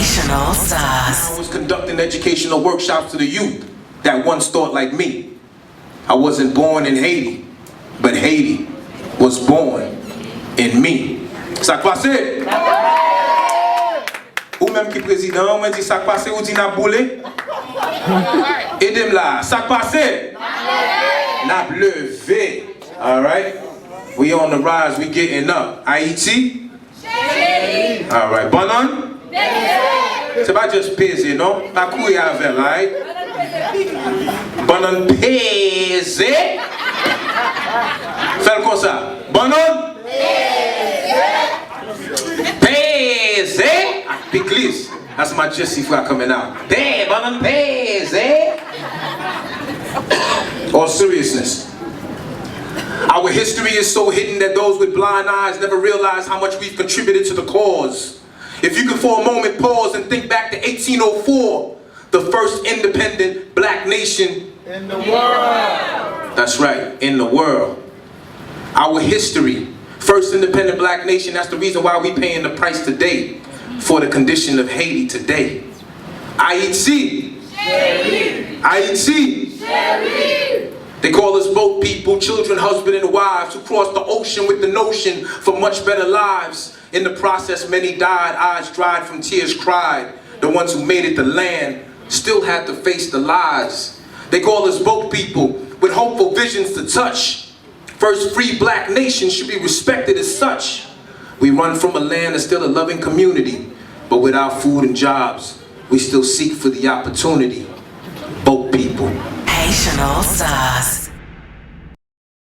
Haitian All-StarZ. I was conducting educational workshops to the youth that once thought like me. I wasn't born in Haiti, but Haiti was born in me. Ça passe? Ou même qui président, on dit ça passe ou dit n'a boulé? Aidez-moi là, ça passe? N'a levé. All right? We on the rise, we getting up. Haiti? All right, Bonan? C'est pas juste peser, non? Pas couiller avec, right? Bonan pese. Fais comme ça. Bonan? Pese. Big list. That's my Jesse fly coming out. Damn, Bonan pese. All seriousness. Our history is so hidden that those with blind eyes never realize how much we've contributed to the cause. If you can for a moment pause and think back to 1804, the first independent black nation in the world. That's right, in the world. Our history, first independent black nation, that's the reason why we paying the price today for the condition of Haiti today. Haiti. Haiti. They call us boat people, children, husband and wives, who crossed the ocean with the notion for much better lives. In the process, many died, eyes dried from tears cried. The ones who made it to land still had to face the lies. They call us boat people with hopeful visions to touch. First free black nation should be respected as such. We run from a land that's still a loving community, but without food and jobs, we still seek for the opportunity. Boat people. Haitian All-StarZ.